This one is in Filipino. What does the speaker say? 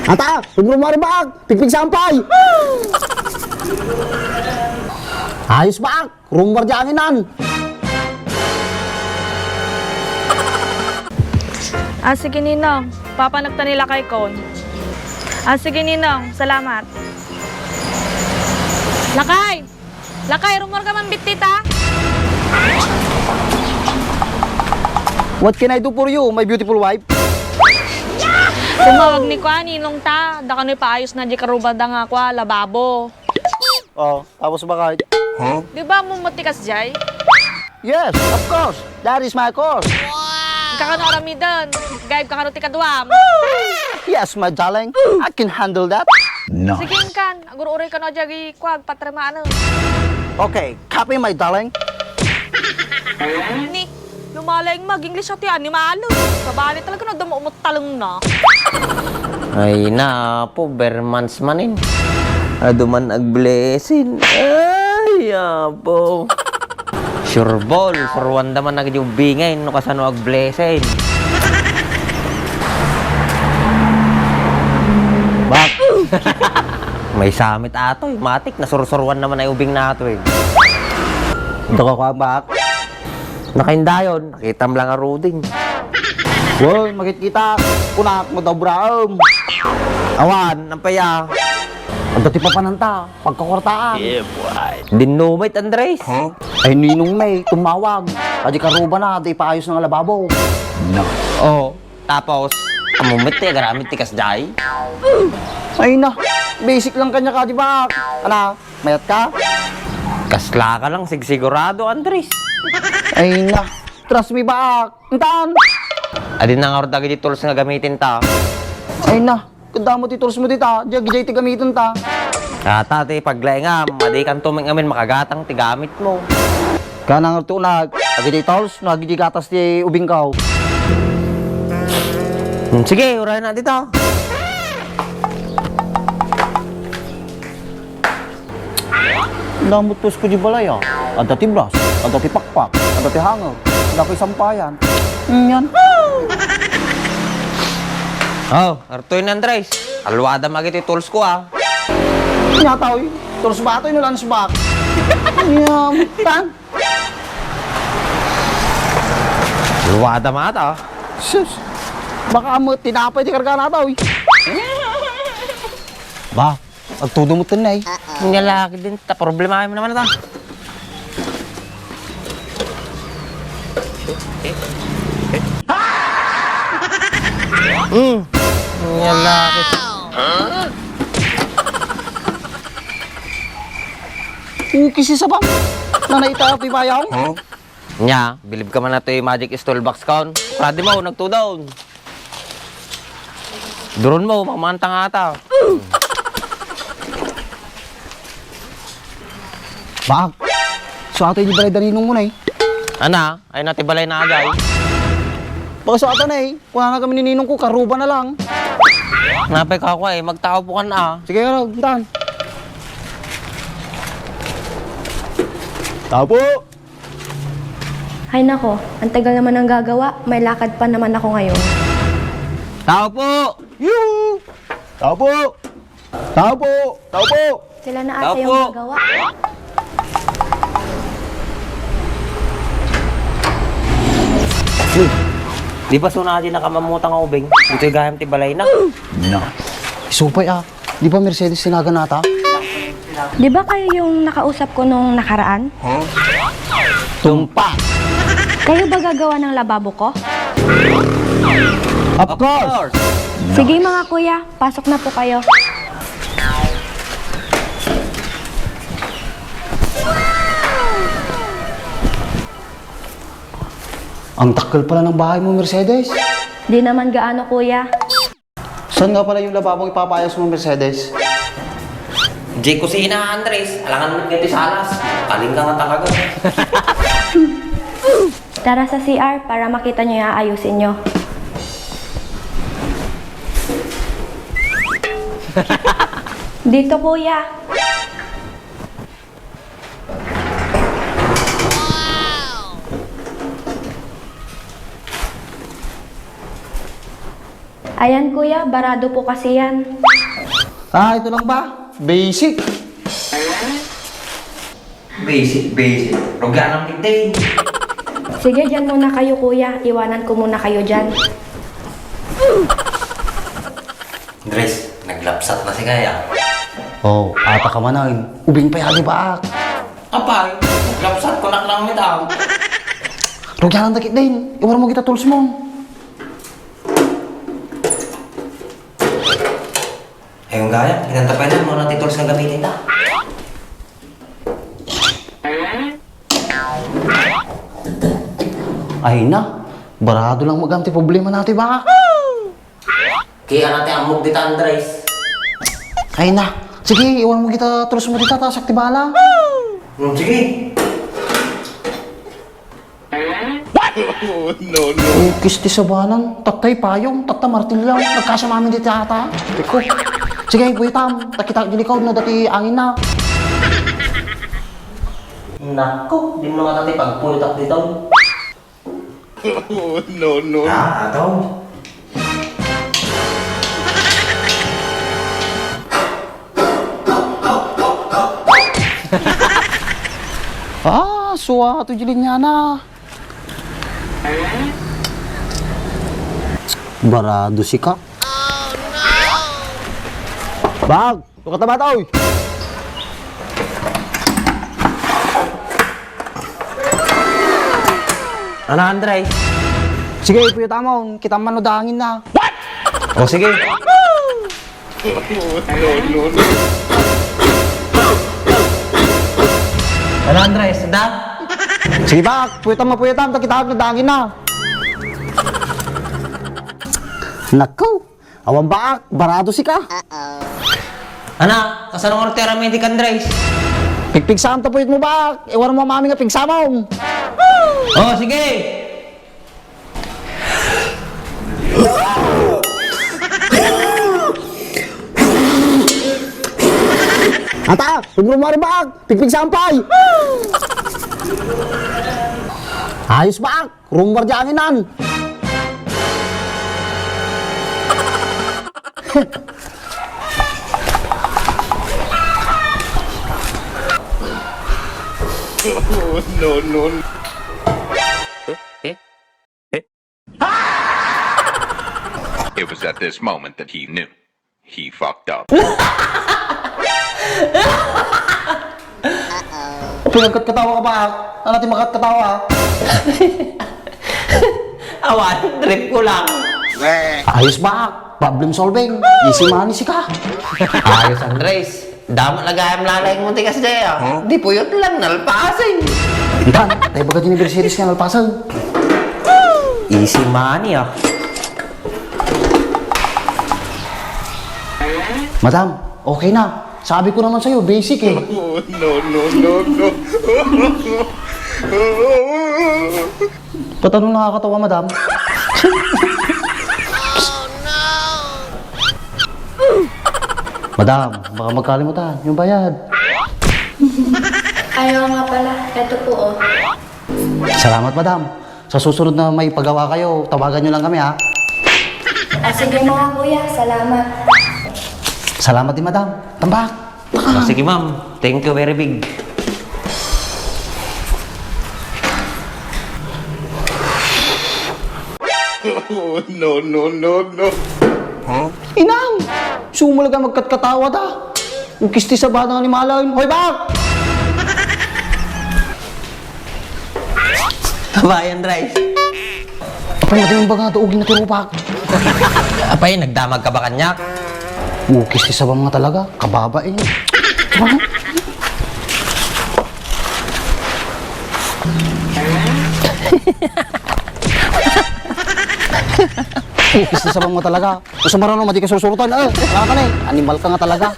Ata, rumari bak, pigpig sampay. Ayos bak, rumar janginan. Sige Ninong, papanagta nila kay Kon. Sige Ninong, salamat. Lakay! Lakay, rumor ka man bitita? What can I do for you, my beautiful wife? Tumawag ni Kwa, Ninong ta. Da kano'y paayos na di karubada nga kwa, lababo. Oh, tapos bakit? Di ba mo matikas jay? Yes, of course. That is my course. Kakano aramidan, gaib kakano tikaduam. Yes, my darling. I can handle that. No. Sige kan, agur-uray ka no jagi kwa, patramaan. Okay, copy my darling. Ni, lumalayang mag-English at yan, ni Malo. Kabali talaga na dumumot talong na. Ay na po, bermans manin. Aduman ag-blessing. Ay, apo. Sure ball, surwan daman nag-jubingay, no kasano ag-blessing. Bak! May samit ato, matik, nasursurwan naman ay ubing na ato eh. Ito ka bak. Nakaindayon, nakita mo lang ang ruding. Woy, makikita. Kunak mo daw braom. Awan, ang paya. Ang dati pa pananta, pagkakortaan. Dinumit, Andres. Ay, ninong may, tumawag. Adi karuba na, di paayos ng lababo. No. Oh, tapos, amumit eh, garamit tikas jay. Ay na, basic lang kanya ka, di ba? Ana, mayat ka? Kasla ka lang, sigurado, Andres. Ay na, trust me ba? Antaan? Adin na nga rin tagay tools nga gamitin ta. Ay na, kanda mo titools mo dita, jay ti gamitin ta. Tate, paglaingam, madi kan tuming amin makagatang tigamit mo. Kanang ito na, agay titools, nagiging gatas ti ubing kaw. Sige, urayan na dito. Namutos ko di balay ah. Ang dati bras, ang dati pakpak, ang dati hangaw, ang dati sampayan. Yan. Oh, artoy na Andres. Alwada magiti tools ko ah. Nyataw eh. Tools ba ito yung lunch bag? Yamutan. Alwada mata. Sus. Baka mo tinapay di karga na daw eh. Ba, agtudumutin na eh. Nalaki din, ta problema mo naman na ta. Nalaki. Kisi sa bang. Nanay tayo pibayaw. Nya, bilib ka man na ito yung magic stool box count. Pradi mo, nagtudaw. Duron mo, mamantang ata. Bak. So ato yung balay darinong mo na eh. Ana, ay natibalay na agay. Baka sa ato na eh. Kung na kami nininong ko, karuba na lang. Napay ka ako eh, magtao po ka na. Sige ka raw, dan. Tapo. Ay nako, ang tagal naman ang gagawa. May lakad pa naman ako ngayon. Tao po! Yoo! Tapo. Tapo. Tapo. Sila na ata yung Opo. gagawa. Di ba suna din nakamamutang ang ubing? Dito yung gaham tibalay na. No. Supay ah. Di ba Mercedes sinaga nata? Di ba kayo yung nakausap ko nung nakaraan? Tumpa. Kayo ba gagawa ng lababo ko? Of course. Sige mga kuya, pasok na po kayo. Ang takal pala ng bahay mo, Mercedes. Di naman gaano kuya. Saan nga pala yung lababong ipapayos mo, Mercedes? Di kusina, Andres. Alangan mo ganito sa alas. Kaling ka nga talaga. Tara sa CR para makita nyo yung aayusin nyo. Dito kuya. Ayan kuya, barado po kasi yan. Ah, ito lang ba? Basic. Basic. Rugyan ng tigday. Sige, dyan muna kayo kuya. Iwanan ko muna kayo dyan. Andres, naglapsat na si Kaya. Oh, ata ka manan. Ubing pa yan, di ba? Apay, naglapsat ko na lang mitang. Rugyan ang dakit din. Iwan mo kita tools mo. Ayun gaya, kinantapayan mo na tituls na gamitin ta. Ay na, barado lang magamti problema natin ba? Kaya natin amog dito, Andres. Ay na, sige, iwan mo kita tools mo dito, tasak tibala. Sige. Oh, kisti sa banan, tatay payong, tata martilyaw, nagkasya mamin dito ata. Iko. Sige, buitam, takita gilikaw na dati angin na. Nako, di mo nga natin pagpulitak dito. No. Ah, ito. Ah, suwa to jilin niya na. Barado si ka. Oh no! Bag, tukat na ba ito? Ano, Andres? Sige, puyo tamon, kita manodangin na. O sige. Ano, Andres? Da? Sige bak, puyo tam, kita nodangin na. Nako, awan bak, barado si ka. Ana, kasanong ortera medik, Andres? Pigpigsam ta puyot mo bak, iwan mo mami nga pigsamong. Oh, sige. Ata, huwag mo bak, pigpigsampay. Ayos bak, rumbar janginan. No. It was at this moment that he knew. He fucked up. Pinagkat-katawa ka ba? Ano natin makat-katawa? Awan, trip ko lang. Ayos bak, problem solving. Easy money si ka. Ayos, Andres. Damat lagayam lalay mo tikas daya. Di puyot lang, nalpasin. Dan, tayo baga universities nga nalpasan. Easy money, ah. Madam, okay na. Sabi ko naman sa'yo, basic eh. No. Ba't anong nakakatawa, madam? Madam, baka magkalimutan yung bayad. Ayaw nga pala. Eto po oh. Salamat, madam. Sa susunod na may pagawa kayo, tawagan nyo lang kami, ha? Sige mga kuya, salamat. Salamat din, madam. Tambak. Oh, sige, ma'am. Thank you very big. No. Inang! Sumulaga magkatkatawa ta. Yung kisti sa batang animalan. Hoy, bak! Kabayan, Andres. Apay, natin yung baga doogin na tirupak. Apay, nagdamag ka ba kanyak? Kisti sa ba mga talaga? Kababa eh. Kisti sa ba mga talaga? Kung sa marunong, madi ka susurutan. Wala ka na eh. Animal ka nga talaga.